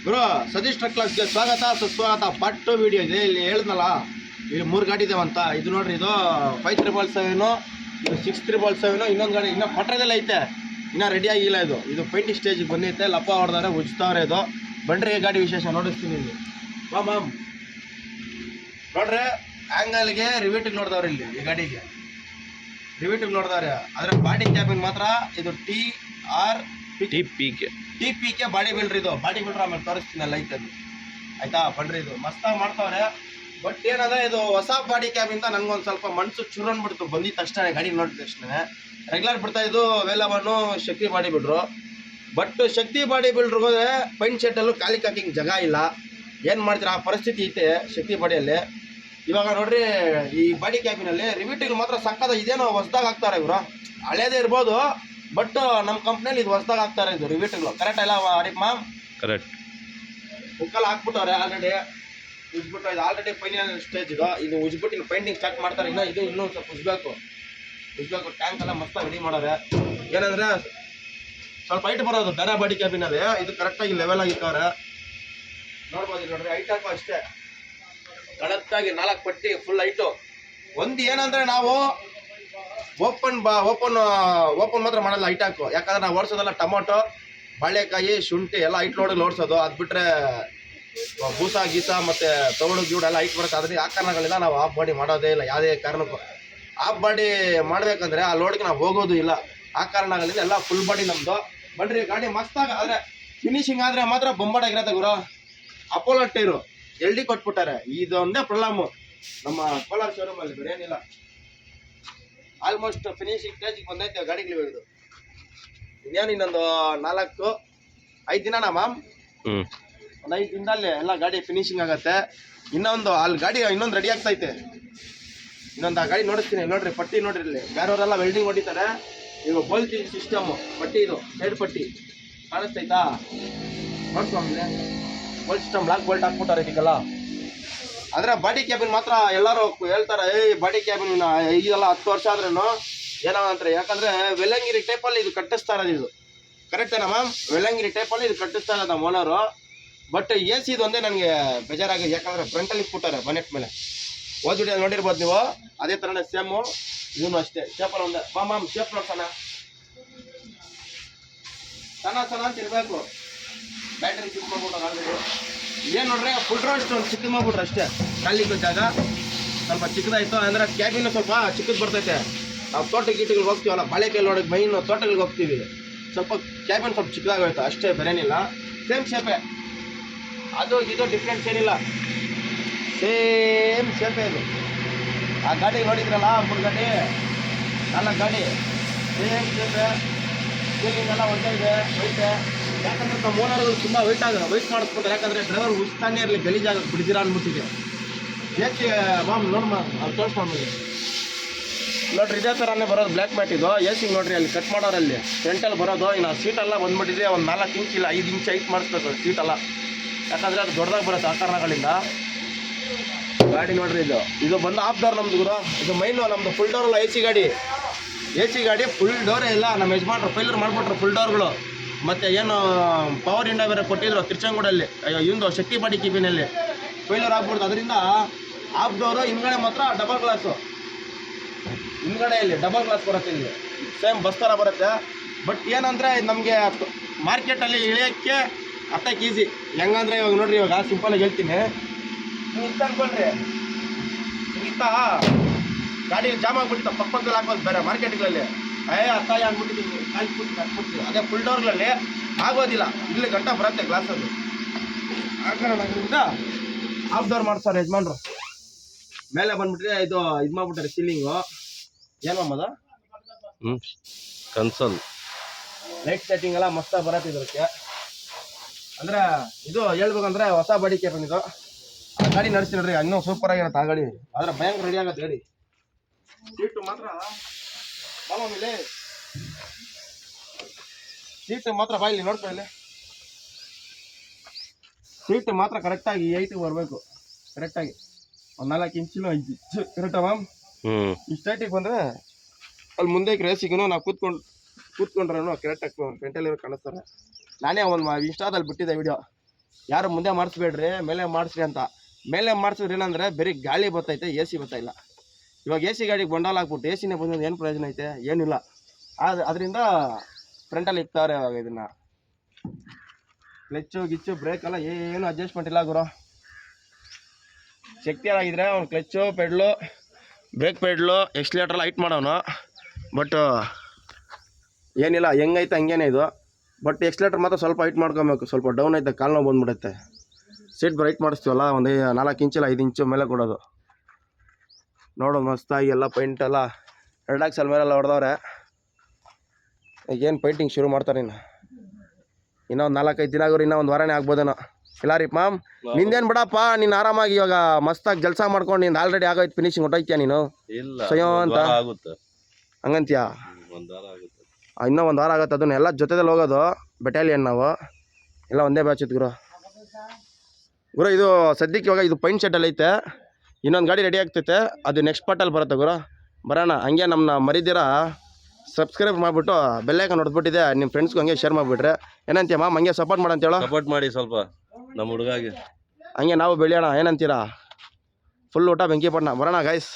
Bro Satish truck ಕ್ಲಾಸ್ಗೆ ಸ್ವಾಗತ ಸುಸ್ವಾಗತ. ಪಾರ್ಟ್ 2 ವಿಡಿಯೋ ಇದೆ. ಇಲ್ಲಿ ಹೇಳಿದ್ನಲ್ಲ, ಇಲ್ಲಿ 3 ಗಾಡಿ ಇದಾವಂತ. ಇದು ನೋಡ್ರಿ, ಇದು 5377, ಇದು 6377, ಇನ್ನೊಂದು ಗಾಡಿ ಇನ್ನೂ ಪಟ್ರದಲ್ಲಿ ಐತೆ, ಇನ್ನೂ ರೆಡಿ ಆಗಿಲ್ಲ. ಇದು ಪೇಂಟಿಂಗ್ ಸ್ಟೇಜಿಗೆ ಬಂದೈತೆ. ಲಪ್ಪ ಹೊಡೆದವ್ರೆ, ಉಜ್ತವ್ರೆ. ಇದು ಬಂಡ್ರಿ ಗಾಡಿ ವಿಶೇಷ ನೋಡಿಸ್ತೀನಿ ಇಲ್ಲಿ. ಮಾಮ್ ನೋಡ್ರಿ, ಆ್ಯಂಗಲ್ಗೆ ರಿವೇಟಿಗೆ ನೋಡ್ದವ್ರೆ. ಇಲ್ಲಿ ಈ ಗಾಡಿಗೆ ರಿವೇಟಿಗೆ ನೋಡ್ದವ್ರೆ. ಆದರೆ ಬಾಡಿ ಕ್ಯಾಬಿನ್ ಮಾತ್ರ ಇದು ಟಿ ಪಿ ಕೆ ಬಾಡಿ ಬಿಲ್ಡ್ರ್. ಇದು ಬಾಡಿ ಬಿಲ್ಡ್ರ್ ಆಮೇಲೆ ತೋರಿಸ್ತೀನಲ್ಲ, ಐತದು ಆಯ್ತಾ. ಬನ್ರಿ, ಇದು ಮಸ್ತಾಗಿ ಮಾಡ್ತಾವ್ರೆ. ಬಟ್ ಏನಂದ್ರೆ, ಇದು ಹೊಸ ಬಾಡಿ ಕ್ಯಾಬಿಂದ ನನಗೊಂದು ಸ್ವಲ್ಪ ಮನಸ್ಸು ಚೂರು ಅಂದ್ಬಿಡ್ತು ಬಂದಿತ್ತು ತಕ್ಷಣ. ಗಾಡಿ ನೋಡಿದ ತಕ್ಷಣ ರೆಗ್ಯುಲರ್ ಬಿಡ್ತಾ ಇದ್ದು ವೇಲವನ್ನು Shakti body builders. But Shakti body ಬಿಲ್ಡ್ರಿಗೆ ಹೋದ್ರೆ ಪೈಂಟ್ ಶೆಟ್ಟಲ್ಲೂ ಖಾಲಿ ಹಾಕಿಂಗ್ ಜಾಗ ಇಲ್ಲ. ಏನು ಮಾಡ್ತೀರಾ, ಆ ಪರಿಸ್ಥಿತಿ ಐತೆ ಶಕ್ತಿ ಬಾಡಿಯಲ್ಲಿ. ಇವಾಗ ನೋಡ್ರಿ, ಈ ಬಾಡಿ ಕ್ಯಾಬಿನಲ್ಲಿ ರಿವಿಟಿಗೆ ಮಾತ್ರ ಸಕ್ಕದ. ಇದೇನೋ ಹೊಸ್ದಾಗ ಹಾಕ್ತಾರೆ ಇವರು, ಹಳೇದೇ ಇರ್ಬೋದು. ಬಟ್ ನಮ್ಮ ಕಂಪ್ನಿಯಲ್ಲಿ ಇದು ಹೊಸ್ದಾಗ ಹಾಕ್ತಾರೆ. ಇದು ರಿವಿಟಿಗಳು ಕರೆಕ್ಟ್ ಎಲ್ಲ ಅರಿಪ್ ಮ್ಯಾಮ್, ಕರೆಕ್ಟ್ ಬುಕ್ಕಲ್ಲಿ ಹಾಕ್ಬಿಟ್ಟವ್ರೆ. ಆಲ್ರೆಡಿ ಉಜ್ಬಿಟ್ಟು, ಇದು ಆಲ್ರೆಡಿ ಫೈನಲ್ ಸ್ಟೇಜ್. ಇದು ಉಜ್ಬಿಟ್ಟು ಇನ್ನು ಪೇಂಟಿಂಗ್ ಸ್ಟಾರ್ಟ್ ಮಾಡ್ತಾರೆ. ಇನ್ನೂ ಸ್ವಲ್ಪ ಉಜ್ಬೇಕು. ಟ್ಯಾಂಕ್ ಎಲ್ಲ ಮಸ್ತಾಗಿ ರೆಡಿ ಮಾಡೋರೆ. ಏನಂದರೆ ಸ್ವಲ್ಪ ಹೈಟ್ ಬರೋದು ಬೇರೆ ಬಾಡಿ ಕ್ಯಾಬಿನಲ್ಲಿ. ಇದು ಕರೆಕ್ಟಾಗಿ ಲೆವೆಲ್ ಆಗಿತ್ತವ್ರೆ. ನೋಡ್ಬೋದು ನೋಡ್ರಿ, ಹೈಟ್ ಹಾಕೋ ಅಷ್ಟೇ ಕರೆಕ್ಟಾಗಿ 4 ಪಟ್ಟಿ ಫುಲ್ ಹೈಟು. ಒಂದು ಏನಂದರೆ, ನಾವು ಓಪನ್ ಮಾತ್ರ ಮಾಡಲ್ಲ ಹೈಟ್ ಹಾಕು. ಯಾಕಂದ್ರೆ ನಾವು ಓಡಿಸೋದೆಲ್ಲ ಟೊಮೊಟೊ, ಬಾಳೆಕಾಯಿ, ಶುಂಠಿ ಎಲ್ಲ ಹೈಟ್ ಲೋಡಲ್ಲಿ ಓಡಿಸೋದು. ಅದು ಬಿಟ್ಟರೆ ಬೂಸ ಗೀಸ ಮತ್ತು ತೌಡು ಗೀಡು ಎಲ್ಲ ಹೈಟ್ ಬರುತ್ತೆ. ಅದರಿಂದ ಆ ಕಾರಣಗಳಿಂದ ನಾವು ಆಫ್ ಬಾಡಿ ಮಾಡೋದೇ ಇಲ್ಲ ಯಾವುದೇ ಕಾರಣಕ್ಕೂ. ಆಫ್ ಬಾಡಿ ಮಾಡಬೇಕಂದ್ರೆ ಆ ಲೋಡ್ಗೆ ನಾವು ಹೋಗೋದು ಇಲ್ಲ. ಆ ಕಾರಣಗಳಿಂದ ಎಲ್ಲ ಫುಲ್ ಬಾಡಿ ನಮ್ಮದು. ಬನ್ರಿ, ಗಾಡಿ ಮಸ್ತಾಗ. ಆದರೆ ಫಿನಿಶಿಂಗ್ ಆದರೆ ಮಾತ್ರ ಬೊಂಬಾಟಾಗಿರತ್ತೆ ಗುರು. ಅಪೋಲೋ ಟೈರು LD ಕೊಟ್ಬಿಟ್ಟಾರೆ. ಇದೊಂದೇ ಪ್ರಾಬ್ಲಮ್ಮು ನಮ್ಮ ಕೋಲಾರ ಶೋರೂಮಲ್ಲಿ, ಬೇರೆ ಏನಿಲ್ಲ. ಆಲ್ಮೋಸ್ಟ್ ಫಿನಿಶಿಂಗ್ ಸ್ಟೇಜಿಗೆ ಬಂದೈತೆ ಗಾಡಿಗಳು. ಇದು ಇನ್ನೇನು ಇನ್ನೊಂದು 4-5 ದಿನನಾ ಮ್ಯಾಮ್? ಒಂದು 5 ದಿನದಲ್ಲಿ ಎಲ್ಲ ಗಾಡಿ ಫಿನಿಶಿಂಗ್ ಆಗುತ್ತೆ. ಅಲ್ಲಿ ಗಾಡಿ ಇನ್ನೊಂದು ರೆಡಿ ಆಗ್ತೈತೆ. ಇನ್ನೊಂದು ಆ ಗಾಡಿ ನೋಡಿಸ್ತೀನಿ. ನೋಡ್ರಿ, ಪಟ್ಟಿ ನೋಡ್ರಿ, ಇಲ್ಲಿ ಬೇರೆಯವರೆಲ್ಲ ವೆಲ್ಡಿಂಗ್ ಹೊಡಿತಾರೆ. ಈಗ ಬೋಲ್ಟಿಂಗ್ ಸಿಸ್ಟಮು ಪಟ್ಟಿ, ಇದು ಸೈಡ್ ಪಟ್ಟಿ ಕಾಣಿಸ್ತೈತಾ? ನೋಡ್ಸ್ಕೊಂಡ್ರೆ ಬೋಲ್ಟ್ ಸಿಸ್ಟಮ್ ಲಾಕ್ ಬೋಲ್ಟ್ ಹಾಕ್ಬಿಟ್ಟಾರೆ ಇದಕ್ಕೆಲ್ಲ. ಆದರೆ ಬಾಡಿ ಕ್ಯಾಬಿನ್ ಮಾತ್ರ ಎಲ್ಲರೂ ಹೇಳ್ತಾರೆ, ಬಾಡಿ ಕ್ಯಾಬಿನ್ ಈಗೆಲ್ಲ 10 ವರ್ಷ ಆದ್ರೂ ಏನೋ ಅಂತಾರೆ. ಯಾಕಂದರೆ ವೆಲ್ಲಂಗಿರಿ ಟೈಪಲ್ಲಿ ಇದು ಕಟ್ಟಿಸ್ತಾ ಇರೋದು. ಇದು ಕರೆಕ್ಟೇನಾ ಮ್ಯಾಮ್? ವೆಲ್ಲಂಗಿರಿ ಟೈಪಲ್ಲಿ ಇದು ಕಟ್ಟಿಸ್ತಾ ಇರೋದು ನಮ್ಮ ಓನರು. ಬಟ್ AC ಇದೊಂದೇ ನನಗೆ ಬೇಜಾರಾಗಿದೆ. ಯಾಕಂದರೆ ಫ್ರಂಟಲ್ಲಿ ಇಟ್ಬಿಟ್ಟಾರೆ ಬನೆಟ್ ಮೇಲೆ. ಓದ್ಬಿಟ್ಟು ನೋಡಿರ್ಬೋದು ನೀವು. ಅದೇ ಥರನೇ ಸೇಮು ಇವನು ಅಷ್ಟೇ. ಶೇಪಲ್ಲಿ ಒಂದೇ. ಮ್ಯಾಮ್ ಶೇಪ್ ನೋಡ್ಸೋಣ, ಸಣ್ಣ ಅಂತ ಇರಬೇಕು. ಬ್ಯಾಟ್ರಿ ಫಿಟ್ ಮಾಡ್ಬಿಟ್ಟು ಆಲ್ರೆಡಿ. ಏನು ನೋಡ್ರಿ, ಫುಲ್ ರೋಸ್ಟ್ ಒಂದು ಚಿಕ್ಕದು ಮಾಡ್ಬಿಟ್ರೆ ಅಷ್ಟೇ. ಖಾಲಿ ಜಾಗ ಸ್ವಲ್ಪ ಚಿಕ್ಕದಾಯಿತು. ಅಂದರೆ ಕ್ಯಾಬಿನ್ ಸ್ವಲ್ಪ ಚಿಕ್ಕದು ಬರ್ತೈತೆ. ನಾವು ತೋಟಗಳಿಗೆ ಹೋಗ್ತೀವಲ್ಲ, ಬಾಳೆಕಾಯಿ ನೋಡೋಕೆ ಮೈನ್ ತೋಟಗಳಿಗೆ ಹೋಗ್ತೀವಿ. ಸ್ವಲ್ಪ ಕ್ಯಾಬಿನ್ ಸ್ವಲ್ಪ ಚಿಕ್ಕದಾಗೋಯ್ತು ಅಷ್ಟೇ, ಬೇರೇನಿಲ್ಲ. ಸೇಮ್ ಶೇಪೇ ಅದು. ಇದು ಡಿಫ್ರೆನ್ಸ್ ಏನಿಲ್ಲ, ಸೇಮ್ ಶೇಪೇ ಇದು. ಆ ಗಾಡಿ ನೋಡಿದ್ರಲ್ಲ, 3 ಗಾಡಿ 4 ಗಾಡಿ ಸೇಮ್ ಶೇಪೇ. ಸೀಲಿಂಗ್ ಎಲ್ಲ ಒಂದೇ ಇದೆ, ವೈಟೇ. ಯಾಕಂದರೆ ನಮ್ಮ ಓನರ್ಗಳು ತುಂಬ ವೈಟ್ ಮಾಡಿಸ್ಕೊತಾರೆ. ಯಾಕಂದರೆ ಡ್ರೈವರ್ ಉಸ್ತಾನೇ ಇರಲಿ, ಗಲೀಜಾಗ ಬಿಡ್ದಿರ ಅಂದ್ಬಿಟ್ಟಿದೆ. ಏಕೆ ಮ್ಯಾಮ್ ನೋಡಮ್ಮ, ಅಲ್ಲಿ ತೋರಿಸ್ಕೊಂಡ್ಬಿಡಿ. ನೋಡ್ರಿ, ಇದೇ ಥರನೇ ಬರೋದು ಬ್ಲ್ಯಾಕ್ ಮ್ಯಾಟ್ ಇದು. AC ನೋಡ್ರಿ, ಅಲ್ಲಿ ಕಟ್ ಮಾಡೋರಲ್ಲಿ ಫ್ರಂಟಲ್ಲಿ ಬರೋದು. ಇನ್ನು ಸೀಟೆಲ್ಲ ಬಂದ್ಬಿಟ್ಟಿದೆ. ಒಂದು 4 ಇಂಚ್ ಇಲ್ಲ 5 ಇಂಚ್ ಹೈಟ್ ಮಾಡಿಸ್ಬೇಕು ಸೀಟೆಲ್ಲ. ಯಾಕಂದರೆ ಅದು ದೊಡ್ಡದಾಗಿ ಬರುತ್ತೆ ಆ ಕಾರಣಗಳಿಂದ. ಗಾಡಿ ನೋಡ್ರಿ, ಇದು ಬಂದು ಆಫ್ ಡೋರ್ ನಮ್ದು ಗುರು. ಇದು ಮೈನು ನಮ್ಮದು ಫುಲ್ ಡೋರಲ್ಲ AC ಗಾಡಿ ಫುಲ್ ಡೋರೇ ಇಲ್ಲ. ನಮ್ಮ ಯಜಮಾನ್ರು ಫೈಲರ್ ಮಾಡಿಬಿಟ್ರು ಫುಲ್ ಡೋರ್ಗಳು. ಮತ್ತು ಏನು ಪವರ್ ಇಂಡ ಬೇರೆ ಕೊಟ್ಟಿದ್ರು ತಿರ್ಚಂಗೂಡಲ್ಲಿ, ಇಂದು ಶಕ್ತಿ ಬಾಡಿ ಕ್ಯಾಬಿನಲ್ಲಿ ಫೈಲರ್ ಆಗ್ಬಿಡ್ತು. ಅದರಿಂದ ಆಫ್ ಡೋರು. ಹಿಂದ್ಗಡೆ ಮಾತ್ರ ಡಬಲ್ ಗ್ಲಾಸು. ಹಿಂದ್ಗಡೆಯಲ್ಲಿ ಡಬಲ್ ಗ್ಲಾಸ್ ಬರುತ್ತೆ. ಇಲ್ಲಿ ಸೇಮ್ ಬಸ್ ಥರ ಬರುತ್ತೆ. ಬಟ್ ಏನಂದರೆ, ನಮಗೆ ಮಾರ್ಕೆಟಲ್ಲಿ ಇಳಿಯೋಕ್ಕೆ ಹತ್ತಕ್ಕೆ ಈಸಿ. ಹೆಂಗಂದರೆ, ಇವಾಗ ನೋಡಿರಿ, ಇವಾಗ ಸಿಂಪಲಾಗಿ ಹೇಳ್ತೀನಿ. ನೀವು ಇಷ್ಟ ಅನ್ಕೊಂಡ್ರಿ, ಗಾಡಿ ಜಾಮ್ ಆಗ್ಬಿಟ್ಟು ಪಕ್ಕದಲ್ಲಿ ಹಾಕೋದು ಬೇರೆ ಮಾರ್ಕೆಟ್ಗಳಲ್ಲಿ. ಅತ್ತಾಯ ಆಗ್ಬಿಟ್ಟಿದ್ದೀನಿ, ಹಾಕ್ಬಿಡ್ತೀವಿ. ಅದೇ ಫುಲ್ ಡೋರ್ಗಳಲ್ಲಿ ಆಗೋದಿಲ್ಲ. ಇಲ್ಲಿ ಗಂಟ ಬರುತ್ತೆ ಗ್ಲಾಸ್. ಅದು ಆ ಕಾರಣದಿಂದ ಆಫ್ ಡೋರ್ ಮಾಡ್ತಾರೆ ಯಜಮಾನ್ರು. ಮೇಲೆ ಬಂದ್ಬಿಟ್ರೆ ಇದು ಮಾಡ್ಬಿಟ್ಟಾರೆ ಸೀಲಿಂಗು. ಏನಮ್ಮದ ಕನ್ಸೋಲ್ ಲೈಟ್ ಸೆಟ್ಟಿಂಗ್ ಎಲ್ಲ ಮಸ್ತಾಗಿ ಬರತ್ತೆ ಇದಕ್ಕೆ. ಅಂದರೆ ಇದು ಹೇಳ್ಬೇಕಂದ್ರೆ ಹೊಸ ಬಾಡಿ ಕ್ಯಾಬಿನ್ ಇದು. ಆ ಗಾಡಿ ನಡೆಸಿ ನೋಡ್ರಿ, ಇನ್ನೂ ಸೂಪರ್ ಆಗಿರುತ್ತೆ ಆ ಗಾಡಿ. ಆದರೆ ಭಯಂಕರ ರೆಡಿ ಆಗುತ್ತೆ ಗಾಡಿ. ಸೀಟು ಮಾತ್ರ ಬಾಯಿಲೆ, ಸೀಟು ಮಾತ್ರ ಬಾಯಿಲಿ ನೋಡ್ಕೊಳ್ಳಿ. ಸೀಟು ಮಾತ್ರ ಕರೆಕ್ಟಾಗಿ 8 ಬರಬೇಕು. ಕರೆಕ್ಟಾಗಿ ಒಂದು 4 ಇಂಚಿನೂ 5 ಇಂಚು ಕರೆಕ್ಟಾ ಮ್ಯಾಮ್? ಇಷ್ಟು ಹೈಟಿಗೆ ಬಂದರೆ ಅಲ್ಲಿ ಮುಂದೆ ರೇಸಿಗೂ ನಾವು ಕೂತ್ಕೊಂಡ್ರೂ ಕರೆಕ್ಟಾಗಿ ಫ್ರಂಟಲ್ಲಿರೋ ಕಾಣಿಸ್ತಾರೆ. ನಾನೇ ಒಂದು ಇನ್ಸ್ಟಾದಲ್ಲಿ ಬಿಟ್ಟಿದ್ದೆ ವಿಡಿಯೋ. ಯಾರು ಮುಂದೆ ಮಾಡಿಸ್ಬೇಡ್ರಿ, ಮೇಲೆ ಮಾಡಿಸ್ರಿ ಅಂತ. ಮೇಲೆ ಮಾಡಿಸಿದ್ರೆ ಏನಂದರೆ ಬರೀ ಗಾಳಿ ಬರ್ತೈತೆ, ಎ ಸಿ ಬರ್ತಾಯಿಲ್ಲ. ಇವಾಗ ಎ ಸಿ ಗಾಡಿಗೆ ಬಂಡಾಲ್ ಹಾಕ್ಬಿಟ್ಟು ಎ ಸಿನೇ ಬಂದು ಏನು ಪ್ರಯೋಜನ ಐತೆ? ಏನಿಲ್ಲ. ಅದರಿಂದ ಫ್ರಂಟಲ್ಲಿ ಇಕ್ತಾರೆ ಇವಾಗ ಇದನ್ನು. ಕ್ಲಚ್ಚು ಗಿಚ್ಚು ಬ್ರೇಕೆಲ್ಲ ಏನು ಅಡ್ಜಸ್ಟ್ಮೆಂಟ್ ಇಲ್ಲ ಗುರು. ಶಕ್ತಿ ಆಗಿದ್ರೆ ಅವ್ನು ಕ್ಲಚ್ಚು ಪೆಡ್ಲು ಬ್ರೇಕ್ ಪೆಡ್ಲು ಎಕ್ಸ್ಲೇಟ್ರೆಲ್ಲ ಹೈಟ್ ಮಾಡೋನು. ಬಟ್ ಏನಿಲ್ಲ, ಹೆಂಗೈತೆ ಹಂಗೇನೆ ಇದು. ಬಟ್ ಎಕ್ಸ್ಲೇಟ್ರ್ ಮಾತ್ರ ಸ್ವಲ್ಪ ಹೈಟ್ ಮಾಡ್ಕೊಬೇಕು. ಸ್ವಲ್ಪ ಡೌನ್ ಐತೆ, ಕಾಲು ನೋವು ಬಂದ್ಬಿಡುತ್ತೆ. ಸೀಟ್ ಬ್ರೈಟ್ ಮಾಡಿಸ್ತೀವಲ್ಲ, ಒಂದು 4 ಇಂಚಿಲ್ಲ 5 ಇಂಚು ಮೇಲೆ ಕೊಡೋದು. ನೋಡೋದು ಮಸ್ತಾಗಿ ಎಲ್ಲ ಪೈಂಟ್ ಎಲ್ಲ ರೆಡಾಕ್ಸಲ್ ಮೇಲೆಲ್ಲ ಹೊಡೆದವ್ರೆ. ಏನು ಪೈಂಟಿಂಗ್ ಶುರು ಮಾಡ್ತಾರೆ ಇನ್ನೂ ಒಂದು 4-5 ದಿನ ಆಗೋರು, ಇನ್ನೂ ಒಂದು ವಾರನೇ ಆಗ್ಬೋದೇನೋ. ಇಲ್ಲ ರೀ ಮಾಮ್, ನಿಂದೇನು ಬಿಡಪ್ಪ, ನೀನು ಆರಾಮಾಗಿ ಇವಾಗ ಮಸ್ತಾಗಿ ಕೆಲಸ ಮಾಡ್ಕೊಂಡು ನೀನು ಆಲ್ರೆಡಿ ಆಗೋಯ್ತು, ಫಿನಿಶಿಂಗ್ ಹೊಟ್ಟೋಯ್ತೀಯ ನೀನು? ಸಯೋ ಅಂತ ಹಂಗಂತೀಯ? ಇನ್ನೂ ಒಂದು ವಾರ ಆಗುತ್ತೆ. ಅದನ್ನ ಎಲ್ಲ ಜೊತೆದಲ್ಲಿ ಹೋಗೋದು ಬೆಟಾಲಿಯನ್. ನಾವು ಎಲ್ಲ ಒಂದೇ ಬ್ಯಾಚ್ ಇತ್ತು ಗುರು. ಇದು ಸದ್ಯಕ್ಕೆ ಇವಾಗ ಇದು ಪೈಂಟ್ ಶೆಟ್ಟಲ್ಲಿ ಐತೆ. ಇನ್ನೊಂದು ಗಾಡಿ ರೆಡಿ ಆಗ್ತೈತೆ, ಅದು ನೆಕ್ಸ್ಟ್ ಪಾರ್ಟಲ್ಲಿ ಬರುತ್ತೆ ಗುರು. ಬರೋಣ. ಹಂಗೆ ನಮ್ಮನ್ನ ಮರಿದಿರ ಸಬ್ಸ್ಕ್ರೈಬ್ ಮಾಡಿಬಿಟ್ಟು ಬೆಲ್ಲೈಕನ್ ಹೊಡೆದ್ಬಿಟ್ಟಿದೆ, ನಿಮ್ಮ ಫ್ರೆಂಡ್ಸ್ಗೂ ಹಂಗೆ ಶೇರ್ ಮಾಡಿಬಿಟ್ರೆ. ಏನಂತೀಯ ಮಾಮ್? ಹಂಗೆ ಸಪೋರ್ಟ್ ಮಾಡಂತೇಳೋ. ಸಪೋರ್ಟ್ ಮಾಡಿ ಸ್ವಲ್ಪ ನಮ್ಮ ಹುಡುಗಾಗಿ, ಹಂಗೆ ನಾವು ಬೆಳೆಯೋಣ. ಏನಂತೀರಾ? ಫುಲ್ ಊಟ ಬೆಂಕಿ ಪಟ್ಟಣ. ಬರೋಣ ಗೈಸ್.